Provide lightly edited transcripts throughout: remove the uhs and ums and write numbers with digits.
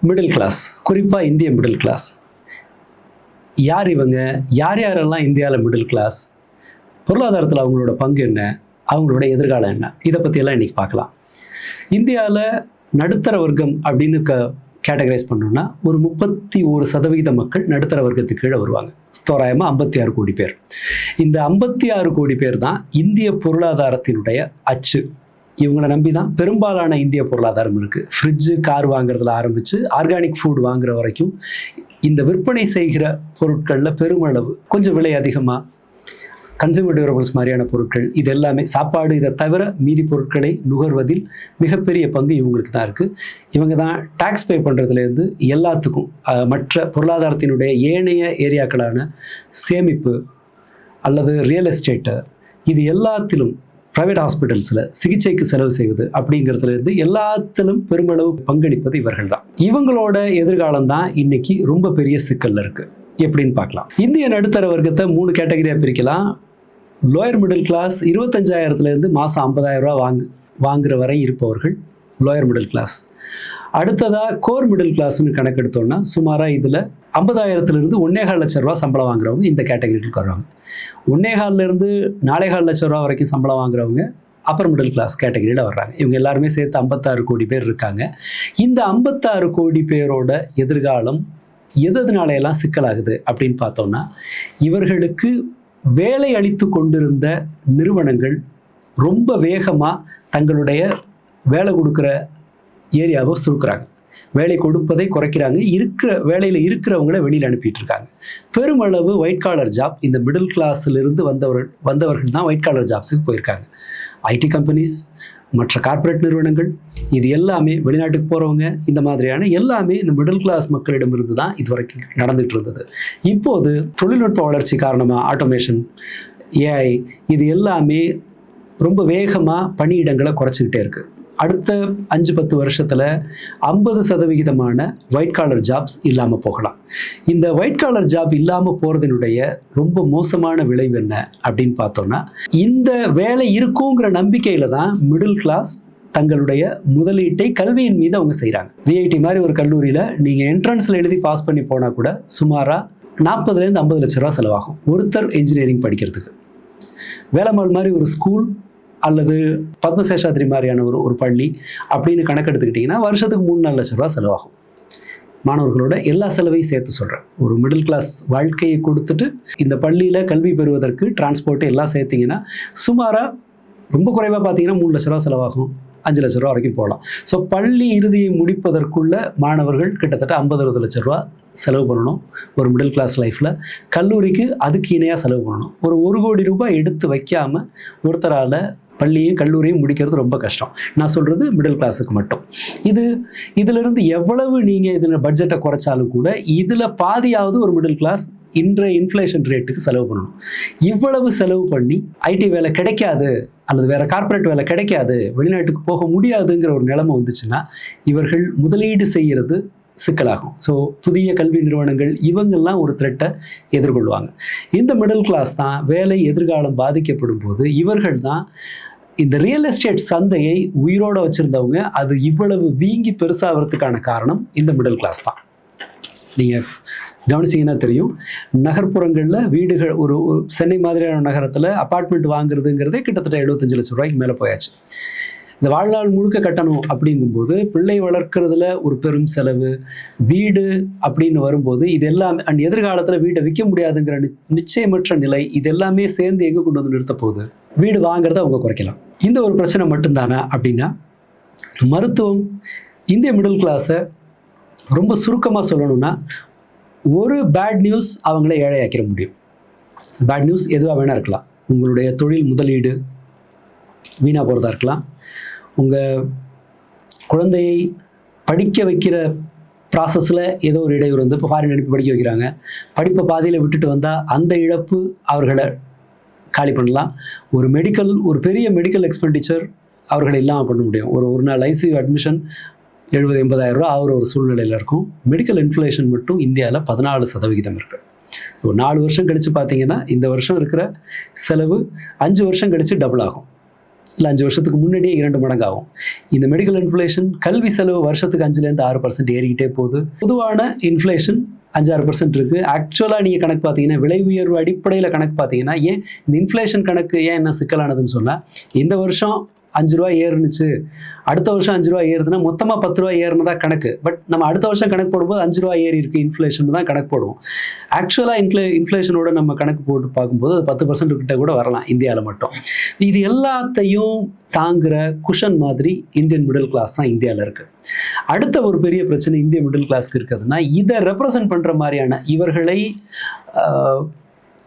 Middle class, குறிப்பாக இந்திய middle class. யார் இவங்க? யார் யாரெல்லாம் இந்தியாவில் மிடில் கிளாஸ்? பொருளாதாரத்தில் அவங்களோட பங்கு என்ன? அவங்களோட எதிர்காலம் என்ன? இதை பற்றியெல்லாம் இன்றைக்கி பார்க்கலாம். இந்தியாவில் நடுத்தர வர்க்கம் அப்படின்னு கேட்டகரைஸ் பண்ணோம்னா ஒரு 31% மக்கள் நடுத்தர வர்க்கத்துக்கு கீழே வருவாங்க. தோராயமாக 56 கோடி பேர். இந்த 56 கோடி பேர் தான் இந்திய பொருளாதாரத்தினுடைய அச்சு. இவங்களை நம்பி தான் பெரும்பாலான இந்திய பொருளாதாரம் இருக்குது. ஃப்ரிட்ஜு, கார் வாங்குறதுல ஆரம்பித்து ஆர்கானிக் ஃபுட் வாங்குற வரைக்கும் இந்த விற்பனை செய்கிற பொருட்களில் பெருமளவு கொஞ்சம் விலை அதிகமாக கன்சூமர் டியூரபிள்ஸ் மாதிரியான பொருட்கள், இது எல்லாமே சாப்பாடு, இதை தவிர மீதி பொருட்களை நுகர்வதில் மிகப்பெரிய பங்கு இவங்களுக்கு தான் இருக்குது. இவங்க தான் டேக்ஸ் பே பண்ணுறதுலேருந்து எல்லாத்துக்கும் மற்ற பொருளாதாரத்தினுடைய ஏனைய ஏரியாக்களான சேமிப்பு அல்லது ரியல் எஸ்டேட்டு, இது எல்லாத்திலும் ப்ரைவேட் ஹாஸ்பிட்டல்ஸில் சிகிச்சைக்கு செலவு செய்வது அப்படிங்கிறதுலேருந்து எல்லாத்திலும் பெருமளவு பங்களிப்பது இவர்கள் தான். இவங்களோட எதிர்காலம் தான் இன்னைக்கு ரொம்ப பெரிய சிக்கலில் இருக்குது. எப்படின்னு பார்க்கலாம். இந்திய நடுத்தர வர்க்கத்தை 3 கேட்டகரியாக பிரிக்கலாம். லோயர் மிடில் கிளாஸ் 25,000 மாதம் 50,000 வாங்குற வரை இருப்பவர்கள் லோயர் மிடில் கிளாஸ். அடுத்ததாக கோர் மிடில் கிளாஸ்னு கணக்கெடுத்தோம்னா சுமாராக இதில் 50,000 1,4 லட்ச ரூபா சம்பளம் வாங்குறவங்க இந்த கேட்டகரிக்கு வருவாங்க. 1,4 4,4 லட்ச ரூபா வரைக்கும் சம்பளம் வாங்குறவங்க அப்பர் மிடில் கிளாஸ் கேட்டகரியில் வர்றாங்க. இவங்க எல்லாருமே சேர்த்து 56 கோடி பேர் இருக்காங்க. இந்த 56 கோடி பேரோட எதிர்காலம் எதனாலையெல்லாம் சிக்கலாகுது அப்படின்னு பார்த்தோம்னா, இவர்களுக்கு வேலை அளித்து கொண்டிருந்த நிறுவனங்கள் ரொம்ப வேகமாக தங்களுடைய வேலை கொடுக்குற ஏரியாவை சுருக்குறாங்க. வேலை கொடுப்பதை குறைக்கிறாங்க. வேலையில் இருக்கிறவங்கள வெளியில் அனுப்பிட்டு இருக்காங்க. பெருமளவு ஒயிட் காலர் ஜாப், இந்த மிடில் கிளாஸிலிருந்து வந்தவர்கள் தான் ஒயிட் காலர் ஜாப்ஸுக்கு போயிருக்காங்க. ஐடி கம்பெனிஸ், மற்ற கார்ப்பரேட் நிறுவனங்கள், இது எல்லாமே வெளிநாட்டுக்கு போகிறவங்க, இந்த மாதிரியான எல்லாமே இந்த மிடில் கிளாஸ் மக்களிடமிருந்து தான் இது வரைக்கும் நடந்துகிட்டு இருந்தது. இப்போது தொழில்நுட்ப வளர்ச்சி காரணமாக ஆட்டோமேஷன், ஏஐ, இது எல்லாமே ரொம்ப வேகமாக பணியிடங்களை குறைச்சிக்கிட்டே இருக்குது. அடுத்த 5-10 வருஷத்தில் 50% ஒயிட் காலர் ஜாப்ஸ் இல்லாமல் போகலாம். இந்த ஒயிட் காலர் ஜாப் இல்லாமல் போகிறதுனுடைய ரொம்ப மோசமான விளைவு என்ன அப்படின்னு பார்த்தோன்னா, இந்த வேலை இருக்குங்கிற நம்பிக்கையில் தான் மிடில் கிளாஸ் தங்களுடைய முதலீட்டை கல்வியின் மீது அவங்க செய்கிறாங்க. விஐடி மாதிரி ஒரு கல்லூரியில் நீங்கள் என்ட்ரன்ஸில் எழுதி பாஸ் பண்ணி போனால் கூட சுமாராக 40,000-50 லட்ச ரூபா செலவாகும் ஒருத்தர் இன்ஜினியரிங் படிக்கிறதுக்கு. வேலம்மாள் மாதிரி ஒரு ஸ்கூல் அல்லது பத்மசேஷாத்ரி மாதிரியான ஒரு பள்ளி அப்படின்னு கணக்கெடுத்துக்கிட்டிங்கன்னா வருஷத்துக்கு 3-4 லட்ச ரூபா செலவாகும். மாணவர்களோட எல்லா செலவையும் சேர்த்து சொல்கிறேன். ஒரு மிடில் கிளாஸ் வாழ்க்கையை கொடுத்துட்டு இந்த பள்ளியில் கல்வி பெறுவதற்கு டிரான்ஸ்போர்ட்டு எல்லாம் சேர்த்திங்கன்னா சுமாராக ரொம்ப குறைவாக பார்த்தீங்கன்னா 3 லட்ச ரூபா செலவாகும். 5 லட்ச ரூபா வரைக்கும் போகலாம். ஸோ பள்ளி இறுதியை முடிப்பதற்குள்ள மாணவர்கள் கிட்டத்தட்ட 50-60 லட்ச ரூபா செலவு பண்ணணும் ஒரு மிடில் கிளாஸ் லைஃப்பில். கல்லூரிக்கு அதுக்கு இணையாக செலவு பண்ணணும். ஒரு 1 கோடி ரூபாய் எடுத்து வைக்காமல் ஒருத்தரால் பள்ளியும் கல்லூரியும் முடிக்கிறது ரொம்ப கஷ்டம். நான் சொல்கிறது மிடில் கிளாஸுக்கு மட்டும். இதிலிருந்து எவ்வளவு நீங்கள் இதில் பட்ஜெட்டை குறைச்சாலும் கூட இதில் பாதியாவது ஒரு மிடில் கிளாஸ் இன்றைய இன்ஃப்ளேஷன் ரேட்டுக்கு செலவு பண்ணணும். இவ்வளவு செலவு பண்ணி ஐடி வேலை கிடைக்காது அல்லது வேறு கார்ப்பரேட் வேலை கிடைக்காது, வெளிநாட்டுக்கு போக முடியாதுங்கிற ஒரு நிலைமை வந்துச்சுன்னா இவர்கள் முதலீடு செய்கிறது சிக்கலாகும். ஸோ புதிய கல்வி நிறுவனங்கள் இவங்கெல்லாம் ஒரு த்ரெட்டை எதிர்கொள்வாங்க. இந்த மிடில் கிளாஸ் தான் வேலை எதிர்காலம் பாதிக்கப்படும் போது இவர்கள் தான் இந்த ரியல் எஸ்டேட் சந்தையை உயிரோடு வச்சுருந்தவங்க. அது இவ்வளவு வீங்கி பெருசாகிறதுக்கான காரணம் இந்த மிடில் கிளாஸ் தான். நீங்கள் கவனிச்சிங்கன்னா தெரியும், நகர்ப்புறங்களில் வீடுகள் ஒரு சென்னை மாதிரியான நகரத்தில் அப்பார்ட்மெண்ட் வாங்குறதுங்கிறதே கிட்டத்தட்ட 75 லட்ச ரூபாய்க்கு மேலே போயாச்சு. இந்த வாழ்நாள் முழுக்க கட்டணும் அப்படிங்கும்போது பிள்ளை வளர்க்குறதுல ஒரு பெரும் செலவு, வீடு அப்படின்னு வரும்போது இது எல்லாமே எதிர்காலத்தில் வீட்டை விற்க முடியாதுங்கிற நிச்சயமற்ற நிலை, இது எல்லாமே சேர்ந்து எங்கே கொண்டு வந்து நிறுத்த போகுது? வீடு வாங்குறத அவங்க குறைக்கலாம். இந்த ஒரு பிரச்சனை மட்டும்தானா அப்படின்னா, மருத்துவம் இந்திய மிடில் கிளாஸை ரொம்ப சுருக்கமாக சொல்லணும்னா, ஒரு பேட் நியூஸ் அவங்கள ஏழையாக்கிற முடியும். பேட் நியூஸ் எதுவாக வேணா இருக்கலாம். உங்களுடைய தொழில் முதலீடு வீணாக போகிறதா இருக்கலாம். உங்கள் குழந்தையை படிக்க வைக்கிற ப்ராசஸில் ஏதோ ஒரு இடையூறு வந்து இப்போ ஃபாரின் அனுப்பி படிக்க வைக்கிறாங்க, படிப்பை பாதியில் விட்டுட்டு வந்தால் அந்த இழப்பு அவர்களை காலி பண்ணலாம். ஒரு பெரிய மெடிக்கல் எக்ஸ்பெண்டிச்சர் அவர்களை இல்லாமல் பண்ண முடியும். ஒரு நாள் ஐசியூ அட்மிஷன் 70-80,000 ரூபா ஆகிற ஒரு சூழ்நிலையில் இருக்கும். மெடிக்கல் இன்ஃப்ளேஷன் மட்டும் இந்தியாவில் 14% இருக்குது. ஒரு 4 வருஷம் கழித்து பார்த்தீங்கன்னா இந்த வருஷம் இருக்கிற செலவு 5 வருஷம் கழித்து டபுள் ஆகும். இல்லை 5 வருஷத்துக்கு முன்னாடியே 2 மடங்கு ஆகும். இந்த மெடிக்கல் இன்ஃப்ளேஷன், கல்வி செலவு வருஷத்துக்கு 5லேருந்து 6% ஏறிக்கிட்டே போகுது. பொதுவான இன்ஃப்ளேஷன் 5-6% இருக்குது. ஆக்சுவலாக நீங்கள் கணக்கு பார்த்தீங்கன்னா, விலை உயர்வு அடிப்படையில் கணக்கு பார்த்தீங்கன்னா, ஏன் இந்த இன்ஃப்ளேஷன் கணக்கு ஏன் என்ன சிக்கலானதுன்னு சொன்னால், இந்த வருஷம் ₹5 ஏறுனுச்சு, அடுத்த வருஷம் ₹5 ஏறுதுன்னா மொத்தமாக ₹10 ஏறுனதா கணக்கு. பட் நம்ம அடுத்த வருஷம் கணக்கு போடும்போது ₹5 ஏறி இருக்கு இன்ஃப்ளேஷன் தான் கணக்கு போடுவோம். ஆக்சுவலாக இன்ஃப்ளேஷனோட நம்ம கணக்கு போட்டு பார்க்கும்போது அது 10% கிட்ட கூட வரலாம் இந்தியாவில் மட்டும். இது எல்லாத்தையும் தாங்குற குஷன் மாதிரி இந்தியன் மிடில் கிளாஸ் தான் இந்தியாவில் இருக்குது. அடுத்த ஒரு பெரிய பிரச்சனை இந்திய மிடில் கிளாஸ்க்கு இருக்குதுன்னா, இதை ரெப்ரசன்ட் பண்ணுற மாதிரியான இவர்களை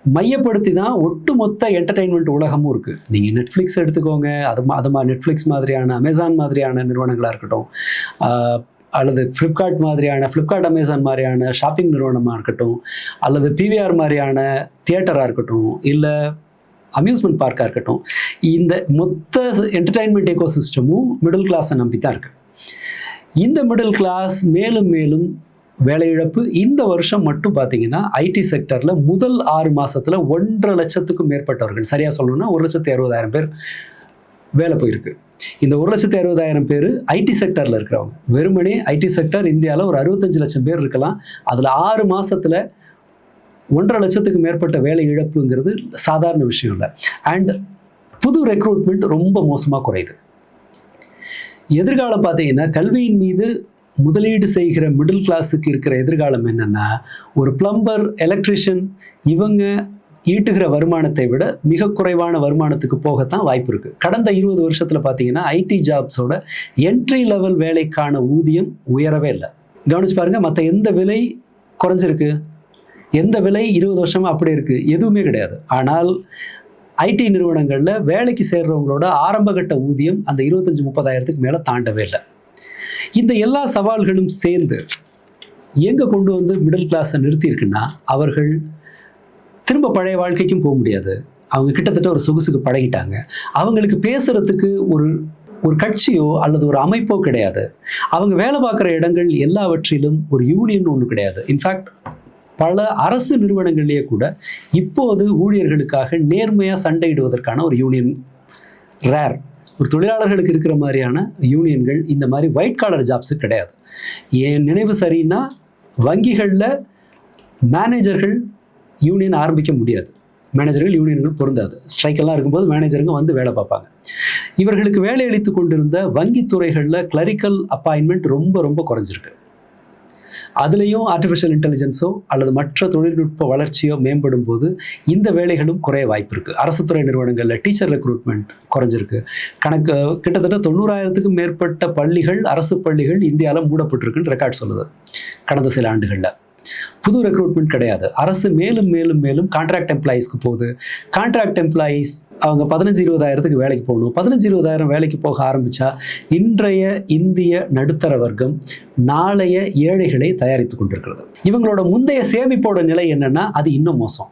மையப்படுத்தி தான் ஒட்டுமொத்த என்டர்டெயின்மெண்ட் உலகமும் இருக்குது. நீங்கள் நெட்ஃப்ளிக்ஸ் எடுத்துக்கோங்க, அது நெட்ஃப்ளிக்ஸ் மாதிரியான, அமேசான் மாதிரியான நிறுவனங்களாக இருக்கட்டும், அல்லது ஃப்ளிப்கார்ட் அமேசான் மாதிரியான ஷாப்பிங் நிறுவனமாக இருக்கட்டும், அல்லது பிவிஆர் மாதிரியான தியேட்டராக இருக்கட்டும், இல்லை அம்யூஸ்மெண்ட் பார்க்காக இருக்கட்டும், இந்த மொத்த என்டர்டெயின்மெண்ட் எக்கோசிஸ்டமும் மிடில் கிளாஸை நம்பி தான் இருக்குது. இந்த மிடில் கிளாஸ் மேலும் மேலும் வேலை இழப்பு. இந்த வருஷம் மட்டும் பார்த்தீங்கன்னா ஐடி செக்டரில் முதல் 6 மாதத்தில் 1.5 லட்சத்துக்கும் மேற்பட்டவர்கள், சரியாக சொல்லணும்னா 1,60,000 பேர் வேலை போயிருக்கு. இந்த 1,60,000 பேர் ஐடி செக்டரில் இருக்கிறவங்க. வெறுமனே ஐடி செக்டர் இந்தியாவில் ஒரு 65 லட்சம் பேர் இருக்கலாம். அதில் 6 மாதத்தில் 1.5 லட்சத்துக்கு மேற்பட்ட வேலை இழப்புங்கிறது சாதாரண விஷயம் இல்லை. அண்ட் புது ரெக்ரூட்மெண்ட் ரொம்ப மோசமாக குறையுது. எதிர்காலம் பார்த்தீங்கன்னா, கல்வியின் மீது முதலீடு செய்கிற மிடில் கிளாஸுக்கு இருக்கிற எதிர்காலம் என்னென்னா, ஒரு பிளம்பர், எலக்ட்ரிஷியன் இவங்க ஈட்டுகிற வருமானத்தை விட மிக குறைவான வருமானத்துக்கு போகத்தான் வாய்ப்பு இருக்குது. கடந்த 20 வருஷத்தில் பார்த்தீங்கன்னா ஐடி ஜாப்ஸோட என்ட்ரி லெவல் வேலைக்கான ஊதியம் உயரவே இல்லை. கவனிச்சு பாருங்கள், மற்ற எந்த விலை குறைஞ்சிருக்கு, எந்த விலை 20 வருஷமாக அப்படி இருக்குது, எதுவுமே கிடையாது. ஆனால் ஐடி நிறுவனங்களில் வேலைக்கு சேர்றவங்களோட ஆரம்பகட்ட ஊதியம் அந்த 25-30,000க்கு மேலே தாண்டவே இல்லை. இந்த எல்லா சவால்களும் சேர்ந்து எங்கே கொண்டு வந்து மிடில் கிளாஸை நிறுத்தியிருக்குன்னா, அவர்கள் திரும்ப பழைய வாழ்க்கைக்கும் போக முடியாது. அவங்க கிட்டத்தட்ட ஒரு சொகுசுக்கு பழகிட்டாங்க. அவங்களுக்கு பேசுறதுக்கு ஒரு கட்சியோ அல்லது ஒரு அமைப்போ கிடையாது. அவங்க வேலை பார்க்குற இடங்கள் எல்லாவற்றிலும் ஒரு யூனியன் ஒன்று கிடையாது. இன்ஃபேக்ட் பல அரசு நிறுவனங்கள்லேயே கூட இப்போது ஊழியர்களுக்காக நேர்மையாக சண்டையிடுவதற்கான ஒரு யூனியன் ரேர். ஒரு தொழிலாளர்களுக்கு இருக்கிற மாதிரியான யூனியன்கள் இந்த மாதிரி ஒயிட் காலர் ஜாப்ஸு கிடையாது. என் நினைவு சரின்னா, வங்கிகளில் மேனேஜர்கள் யூனியன் ஆரம்பிக்க முடியாது. மேனேஜர்கள் யூனியன்கள் பொருந்தாது. ஸ்ட்ரைக்கெல்லாம் இருக்கும்போது மேனேஜருங்க வந்து வேலை பார்ப்பாங்க. இவர்களுக்கு வேலை அளித்து கொண்டிருந்த வங்கித்துறைகளில் கிளரிக்கல் அப்பாயின்மெண்ட் ரொம்ப ரொம்ப குறைஞ்சிருக்கு. அதுலேயும் ஆர்டிஃபிஷியல் இன்டெலிஜென்ஸோ அல்லது மற்ற தொழில்நுட்ப வளர்ச்சியோ மேம்படும் போது இந்த வேலைகளும் குறைய வாய்ப்பு இருக்குது. அரசு துறை நிறுவனங்களில் டீச்சர் ரெக்ரூட்மெண்ட் குறைஞ்சிருக்கு. கிட்டத்தட்ட 90,000க்கும் மேற்பட்ட பள்ளிகள், அரசு பள்ளிகள் இந்தியாவில் மூடப்பட்டிருக்குன்னு ரெக்கார்ட் சொல்லுது கடந்த சில ஆண்டுகளில். புது ரெக்ரூட்மெண்ட் கிடையாது. அரசு மேலும் மேலும் மேலும் கான்ட்ராக்ட் எம்ப்ளாயீஸ்க்கு போகுது. கான்ட்ராக்ட் எம்ப்ளாயீஸ் அவங்க 15-20,000க்கு வேலைக்கு போகணும். 15-20,000 வேலைக்கு போக ஆரம்பித்தா இன்றைய இந்திய நடுத்தர வர்க்கம் நாளைய ஏழைகளை தயாரித்து கொண்டிருக்கிறது. இவங்களோட முந்தைய சேமிப்போட நிலை என்னன்னா, அது இன்னும் மோசம்.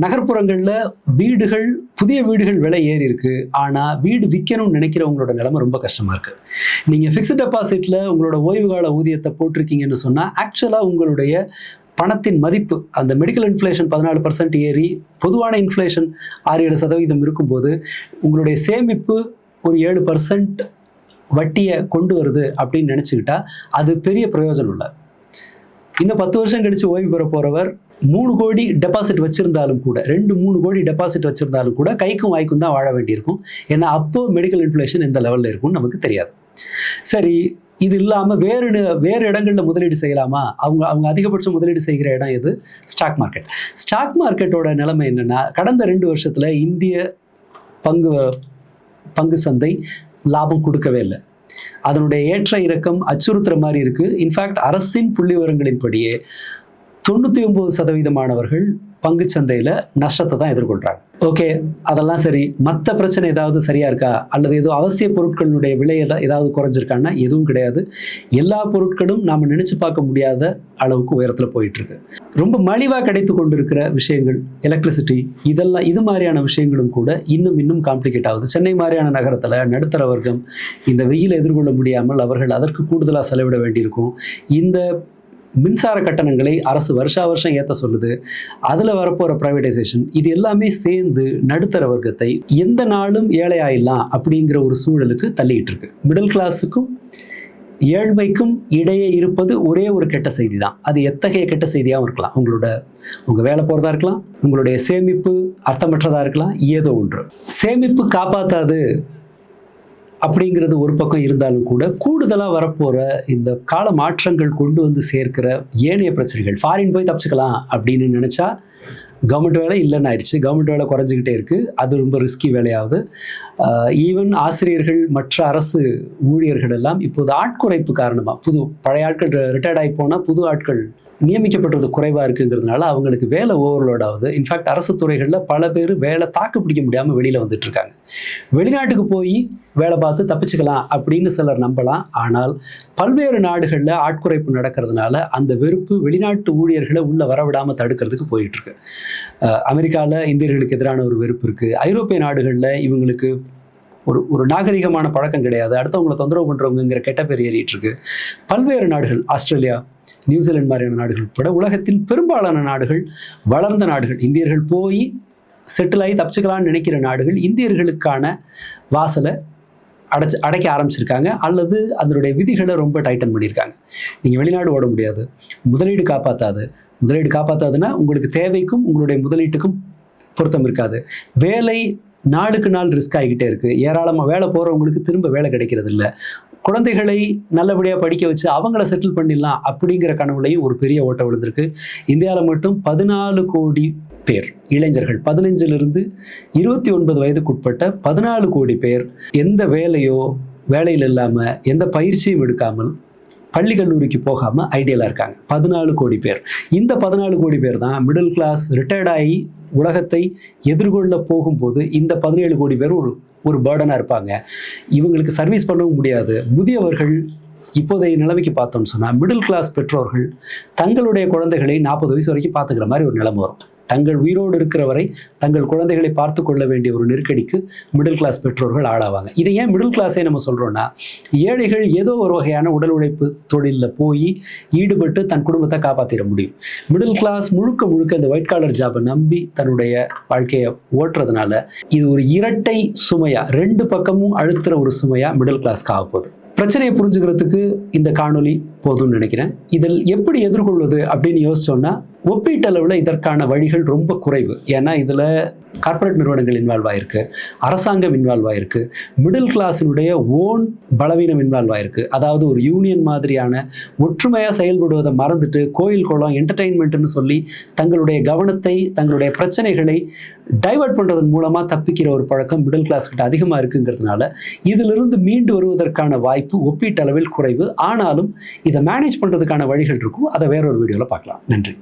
நகர்ப்புறங்களில் வீடுகள், புதிய வீடுகள் விலை ஏறி இருக்கு. ஆனால் வீடு விற்கணும்னு நினைக்கிறவங்களோட நிலைமை ரொம்ப கஷ்டமாக இருக்குது. நீங்கள் ஃபிக்ஸ்ட் டெபாசிட்டில் உங்களோட ஓய்வு கால ஊதியத்தை போட்டிருக்கீங்கன்னு சொன்னால், ஆக்சுவலாக உங்களுடைய பணத்தின் மதிப்பு, அந்த மெடிக்கல் இன்ஃப்ளேஷன் 14% ஏறி பொதுவான இன்ஃப்ளேஷன் 6-7% இருக்கும்போது உங்களுடைய சேமிப்பு ஒரு 7% வட்டியை கொண்டு வருது அப்படின்னு நினச்சிக்கிட்டா அது பெரிய பிரயோஜனம் இல்லை. இன்னும் 10 வருஷம் கழித்து ஓய்வு பெற போகிறவர் 3 கோடி டெபாசிட் வச்சுருந்தாலும் கூட, 2-3 கோடி டெபாசிட் வச்சுருந்தாலும் கூட கைக்கும் வாய்க்கும் தான் வாழ வேண்டியிருக்கும். ஏன்னா அப்போ மெடிக்கல் இன்ஃப்ளேஷன் எந்த லெவலில் இருக்கும்னு நமக்கு தெரியாது. சரி, இது இல்லாமல் வேறு இடங்களில் முதலீடு செய்யலாமா? அவங்க அதிகபட்சம் முதலீடு செய்கிற இடம் எது? Stock market. ஸ்டாக் மார்க்கெட்டோட நிலைமை என்னென்னா, கடந்த 2 வருஷத்தில் இந்திய பங்கு சந்தை லாபம் கொடுக்கவே இல்லை. அதனுடைய ஏற்ற இறக்கம் அச்சுறுத்துற மாதிரி இருக்கு. இன்ஃபேக்ட் அரசின் புள்ளி விவரங்களின்படியே 99% பங்கு சந்தையில் நஷ்டத்தை தான் எதிர்கொள்கிறாங்க. ஓகே, அதெல்லாம் சரி. மற்ற பிரச்சனை ஏதாவது சரியா இருக்கா? அல்லது ஏதோ அவசிய பொருட்களுடைய விலையெல்லாம் ஏதாவது குறைஞ்சிருக்கான்னா எதுவும் கிடையாது. எல்லா பொருட்களும் நாம் நினைச்சு பார்க்க முடியாத அளவுக்கு உயரத்தில் போயிட்டு இருக்கு. ரொம்ப மலிவாக கிடைத்து கொண்டிருக்கிற விஷயங்கள், எலக்ட்ரிசிட்டி, இது மாதிரியான விஷயங்களும் கூட இன்னும் காம்ப்ளிகேட் ஆகுது. சென்னை மாதிரியான நகரத்தில் நடுத்தர வர்க்கம் இந்த வெயிலை எதிர்கொள்ள முடியாமல் அவர்கள் அதற்கு கூடுதலாக செலவிட வேண்டியிருக்கும். இந்த மின்சார கட்டணங்களை அரசு வருஷா வருஷம் ஏற்ற சொல்லுது, அதில் வரப்போகிற ப்ரைவேடைசேஷன், இது எல்லாமே சேர்ந்து நடுத்தர வர்க்கத்தை எந்த நாளும் ஏழையாயிடலாம் அப்படிங்கிற ஒரு சூழலுக்கு தள்ளிக்கிட்டு இருக்கு. மிடில் கிளாஸுக்கும் ஏழ்மைக்கும் இடையே இருப்பது ஒரே ஒரு கெட்ட செய்தி தான். அது எத்தகைய கெட்ட செய்தியாகவும் இருக்கலாம். உங்கள் வேலை போகிறதா இருக்கலாம், உங்களுடைய சேமிப்பு அர்த்தமற்றதாக இருக்கலாம், ஏதோ ஒன்று. சேமிப்பு காப்பாற்றாது அப்படிங்கிறது ஒரு பக்கம் இருந்தாலும் கூட, கூடுதலாக வரப்போகிற இந்த கால மாற்றங்கள் கொண்டு வந்து சேர்க்கிற ஏனைய பிரச்சனைகள், ஃபாரின் போய் தப்பிச்சுக்கலாம் அப்படின்னு நினச்சா கவர்மெண்ட் வேலை இல்லைன்னு ஆயிடுச்சு. கவர்மெண்ட் வேலை குறைஞ்சிக்கிட்டே இருக்குது. அது ரொம்ப ரிஸ்கி வேலையாகுது. ஈவன் ஆசிரியர்கள், மற்ற அரசு ஊழியர்கள் எல்லாம் இப்போது ஆட்குறைப்பு காரணமாக பழைய ஆட்கள் ரிட்டையர்ட் ஆகி போனால் புது ஆட்கள் நியமிக்கப்பட்டது குறைவாக இருக்குங்கிறதுனால அவங்களுக்கு வேலை ஓவர்லோட் ஆகுது. இன்ஃபேக்ட் அரசு துறைகளில் பல பேர் வேலை தாக்கு பிடிக்க முடியாமல் வெளியில் வந்துட்டு இருக்காங்க. வெளிநாட்டுக்கு போய் வேலை பார்த்து தப்பிச்சுக்கலாம் அப்படின்னு சிலர் நம்பலாம். ஆனால் பல்வேறு நாடுகளில் ஆட்குறைப்பு நடக்கிறதுனால அந்த வெறுப்பு வெளிநாட்டு ஊழியர்களை உள்ள வரவிடாமல் தடுக்கிறதுக்கு போயிட்டு இருக்கு. அமெரிக்காவில் இந்தியர்களுக்கு எதிரான ஒரு வெறுப்பு இருக்குது. ஐரோப்பிய நாடுகளில் இவங்களுக்கு ஒரு நாகரிகமான பழக்கம் கிடையாது, அடுத்தவங்களை தொந்தரவு பண்ணுறவங்கிற கெட்ட பேர் ஏறிட்டு இருக்கு. பல்வேறு நாடுகள், ஆஸ்திரேலியா, நியூசிலாந்து மாதிரியான நாடுகள் உட்பட உலகத்தில் பெரும்பாலான நாடுகள், வளர்ந்த நாடுகள், இந்தியர்கள் போய் செட்டில் ஆகி தப்பிச்சுக்கலான்னு நினைக்கிற நாடுகள் இந்தியர்களுக்கான வாசலை அடைக்க ஆரம்பிச்சிருக்காங்க, அல்லது அதனுடைய விதிகளை ரொம்ப டைட்டன் பண்ணியிருக்காங்க. நீங்கள் வெளிநாடு ஓட முடியாது, முதலீடு காப்பாற்றாதுன்னா உங்களுக்கு தேவைக்கும் உங்களுடைய முதலீட்டுக்கும் பொருத்தம் இருக்காது. வேலை நாளுக்கு நாள் ரிஸ்க் ஆகிக்கிட்டே இருக்குது. ஏராளமாக வேலை போகிறவங்களுக்கு திரும்ப வேலை கிடைக்கிறது இல்லை. குழந்தைகளை நல்லபடியாக படிக்க வச்சு அவங்கள செட்டில் பண்ணிடலாம் அப்படிங்கிற கனவுலையும் ஒரு பெரிய ஓட்டம் விழுந்திருக்கு. இந்தியாவில் மட்டும் 14 கோடி பேர் இளைஞர்கள், 15லிருந்து 29 வயதுக்குட்பட்ட 14 கோடி பேர் எந்த வேலையில் இல்லாமல், எந்த பயிற்சியும் எடுக்காமல், பள்ளி கல்லூரிக்கு போகாமல் ஐடியலாக இருக்காங்க. 14 கோடி பேர். இந்த 14 கோடி பேர் தான் மிடில் கிளாஸ் ரிட்டையர்டாகி உலகத்தை எதிர்கொள்ள போகும்போது இந்த 17 கோடி பேர் ஒரு பேர்டனாக இருப்பாங்க. இவங்களுக்கு சர்வீஸ் பண்ணவும் முடியாது. முதியவர்கள் இப்போதைய நிலைமைக்கு பார்த்தோம்னு சொன்னால், மிடில் கிளாஸ் பெற்றோர்கள் தங்களுடைய குழந்தைகளை 40 வயசு வரைக்கும் பார்த்துக்கிற மாதிரி ஒரு நிலைமை வரும். தங்கள் உயிரோடு இருக்கிற வரை தங்கள் குழந்தைகளை பார்த்து கொள்ள வேண்டிய ஒரு நெருக்கடிக்கு மிடில் கிளாஸ் பெற்றோர்கள் ஆளாவாங்க. இதை ஏன் மிடில் கிளாஸே நம்ம சொல்கிறோன்னா, ஏழைகள் ஏதோ ஒரு வகையான உடல் உழைப்பு தொழிலில் போய் ஈடுபட்டு தன் குடும்பத்தை காப்பாற்றிட முடியும். மிடில் கிளாஸ் முழுக்க இந்த ஒயிட் காலர் ஜாபை நம்பி தன்னுடைய வாழ்க்கையை ஓட்டுறதுனால இது ஒரு இரட்டை சுமையா, 2 பக்கமும் அழுத்துற ஒரு சுமையா மிடில் கிளாஸ்க்கு ஆக போகுது. பிரச்சனையை புரிஞ்சுக்கிறதுக்கு இந்த காணொலி போதும்னு நினைக்கிறேன். இதில் எப்படி எதிர்கொள்வது அப்படின்னு யோசிச்சோன்னா, ஒப்பீட்டளவில் இதற்கான வழிகள் ரொம்ப குறைவு. ஏன்னா இதில் கார்ப்பரேட் நிறுவனங்கள் இன்வால்வ் ஆயிருக்கு, அரசாங்கம் இன்வால்வ் ஆயிருக்கு, மிடில் கிளாஸினுடைய ஓன் பலவீனம் இன்வால்வ் ஆயிருக்கு. அதாவது ஒரு யூனியன் மாதிரியான ஒற்றுமையாக செயல்படுவதை மறந்துட்டு கோயில் குளம் என்டர்டெயின்மெண்ட்னு சொல்லி தங்களுடைய கவனத்தை, தங்களுடைய பிரச்சனைகளை டைவர்ட் பண்ணுறதன் மூலமாக தப்பிக்கிற ஒரு பழக்கம் மிடில் கிளாஸ் கிட்ட அதிகமாக இருக்குங்கிறதுனால இதிலிருந்து மீண்டு வருவதற்கான வாய்ப்பு ஒப்பீட்டளவில் குறைவு. ஆனாலும் இதை மேனேஜ் பண்ணுறதுக்கான வழிகள் இருக்கும். அதை வேற ஒரு வீடியோவில் பார்க்கலாம். நன்றி.